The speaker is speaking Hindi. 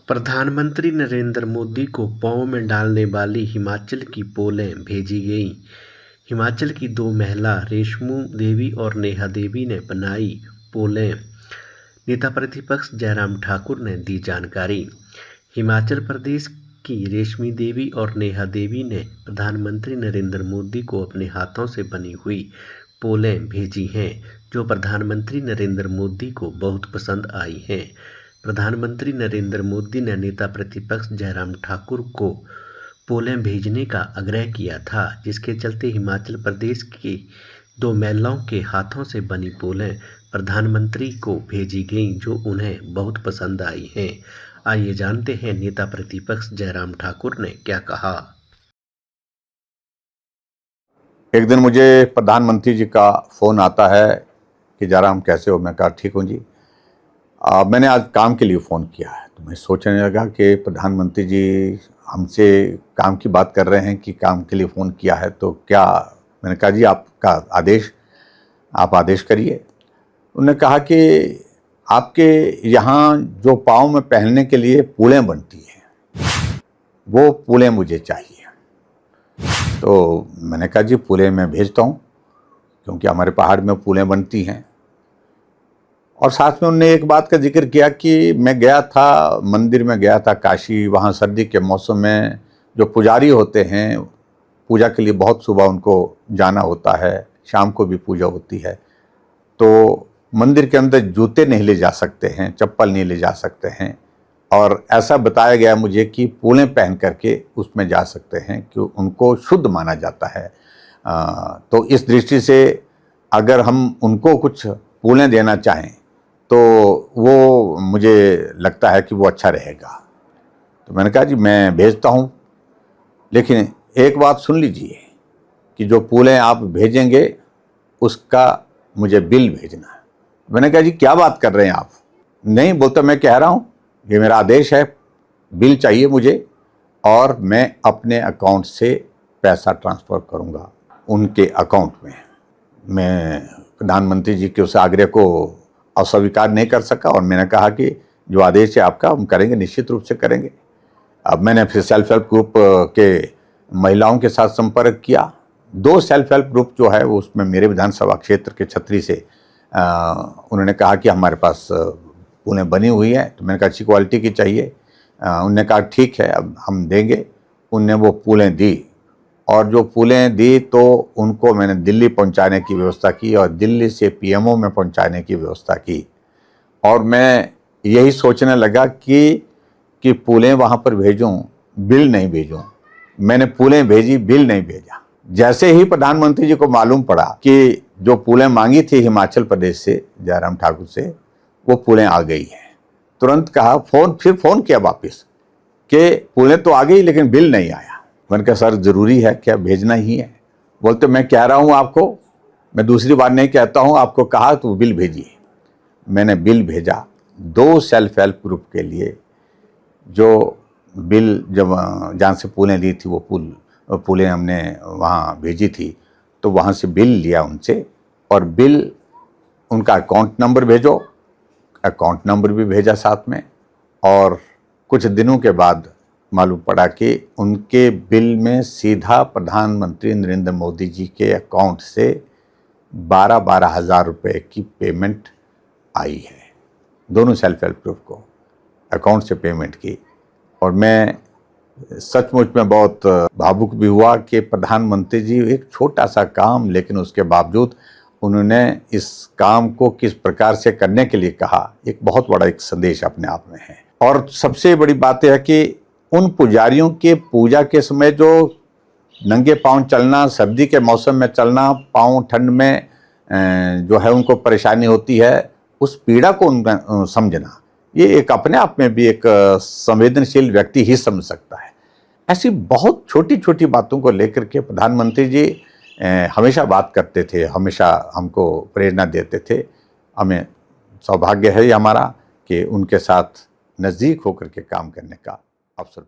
प्रधानमंत्री नरेंद्र मोदी को पांव में डालने वाली हिमाचल की पोलें भेजी गईं। हिमाचल की दो महिला रेशमू देवी और नेहा देवी ने बनाई पोलें। नेता प्रतिपक्ष जयराम ठाकुर ने दी जानकारी। हिमाचल प्रदेश की रेशमी देवी और नेहा देवी ने प्रधानमंत्री नरेंद्र मोदी को अपने हाथों से बनी हुई पोलें भेजी हैं, जो प्रधानमंत्री नरेंद्र मोदी को बहुत पसंद आई हैं। प्रधानमंत्री नरेंद्र मोदी ने नेता प्रतिपक्ष जयराम ठाकुर को पोलें भेजने का आग्रह किया था, जिसके चलते हिमाचल प्रदेश की दो महिलाओं के हाथों से बनी पोलें प्रधानमंत्री को भेजी गईं, जो उन्हें बहुत पसंद आई हैं। आइए जानते हैं नेता प्रतिपक्ष जयराम ठाकुर ने क्या कहा। एक दिन मुझे प्रधानमंत्री जी का फ़ोन आता है कि जयराम कैसे हो। मैं कहा ठीक हूँ जी। मैंने आज काम के लिए फ़ोन किया है, तो मैं सोचने लगा कि प्रधानमंत्री जी हमसे काम की बात कर रहे हैं कि काम के लिए फ़ोन किया है, तो क्या। मैंने कहा जी आपका आदेश, आप आदेश करिए। उन्होंने कहा कि आपके यहाँ जो पाँव में पहनने के लिए पूलें बनती हैं, वो पूलें मुझे चाहिए। तो मैंने कहा जी पूलें मैं भेजता हूँ, क्योंकि हमारे पहाड़ में पूलें बनती हैं। और साथ में उन्होंने एक बात का जिक्र किया कि मैं गया था, मंदिर में गया था काशी। वहाँ सर्दी के मौसम में जो पुजारी होते हैं, पूजा के लिए बहुत सुबह उनको जाना होता है, शाम को भी पूजा होती है। तो मंदिर के अंदर जूते नहीं ले जा सकते हैं, चप्पल नहीं ले जा सकते हैं, और ऐसा बताया गया मुझे कि पूलें पहन करके उसमें जा सकते हैं, कि उनको शुद्ध माना जाता है। तो इस दृष्टि से अगर हम उनको कुछ पूलें देना चाहें तो वो मुझे लगता है कि वो अच्छा रहेगा। तो मैंने कहा जी मैं भेजता हूँ, लेकिन एक बात सुन लीजिए कि जो पूलें आप भेजेंगे उसका मुझे बिल भेजना है। मैंने कहा जी क्या बात कर रहे हैं आप। नहीं, बोलता मैं कह रहा हूँ ये मेरा आदेश है, बिल चाहिए मुझे, और मैं अपने अकाउंट से पैसा ट्रांसफ़र करूँगा उनके अकाउंट में। मैं प्रधानमंत्री जी के उस आग्रह को अस्वीकार नहीं कर सका, और मैंने कहा कि जो आदेश है आपका हम करेंगे, निश्चित रूप से करेंगे। अब मैंने फिर सेल्फ हेल्प ग्रुप के महिलाओं के साथ संपर्क किया। 2 सेल्फ हेल्प ग्रुप जो है वो उसमें मेरे विधानसभा क्षेत्र के छतरी से उन्होंने कहा कि हमारे पास पूलें बनी हुई है। तो मैंने कहा अच्छी क्वालिटी की चाहिए। उन्होंने कहा ठीक है, अब हम देंगे। उनने वो पूलें दी, और जो पूलें दी तो उनको मैंने दिल्ली पहुंचाने की व्यवस्था की, और दिल्ली से पीएमओ में पहुंचाने की व्यवस्था की। और मैं यही सोचने लगा कि पूलें वहाँ पर भेजूं, बिल नहीं भेजूं। मैंने पूलें भेजी, बिल नहीं भेजा। जैसे ही प्रधानमंत्री जी को मालूम पड़ा कि जो पूलें मांगी थी हिमाचल प्रदेश से जयराम ठाकुर से, वो पूलें आ गई हैं। तुरंत कहा, फिर फ़ोन किया वापस कि पूलें तो आ गई लेकिन बिल नहीं आया। मैंने कहा सर ज़रूरी है क्या, भेजना ही है। बोलते मैं कह रहा हूँ आपको, मैं दूसरी बार नहीं कहता हूँ, आपको कहा तो बिल भेजिए। मैंने बिल भेजा 2 सेल्फ हेल्प ग्रुप के लिए। जो बिल जब जहाँ से पूलें ली थी वो पूलें हमने वहाँ भेजी थी, तो वहाँ से बिल लिया उनसे, और बिल उनका अकाउंट नंबर भेजो, अकाउंट नंबर भी भेजा साथ में। और कुछ दिनों के बाद मालूम पड़ा कि उनके बिल में सीधा प्रधानमंत्री नरेंद्र मोदी जी के अकाउंट से 12-12 हज़ार रुपये की पेमेंट आई है। दोनों सेल्फ हेल्प ग्रुप को अकाउंट से पेमेंट की। और मैं सचमुच में बहुत भावुक भी हुआ कि प्रधानमंत्री जी एक छोटा सा काम, लेकिन उसके बावजूद उन्होंने इस काम को किस प्रकार से करने के लिए कहा, एक बहुत बड़ा एक संदेश अपने आप में है। और सबसे बड़ी बात यह है कि उन पुजारियों के पूजा के समय जो नंगे पांव चलना, सर्दी के मौसम में चलना, पांव ठंड में जो है उनको परेशानी होती है, उस पीड़ा को उनका समझना, ये एक अपने आप में भी एक संवेदनशील व्यक्ति ही समझ सकता है। ऐसी बहुत छोटी छोटी बातों को लेकर के प्रधानमंत्री जी हमेशा बात करते थे, हमेशा हमको प्रेरणा देते थे। हमें सौभाग्य है हमारा कि उनके साथ नज़दीक होकर के काम करने का अवसर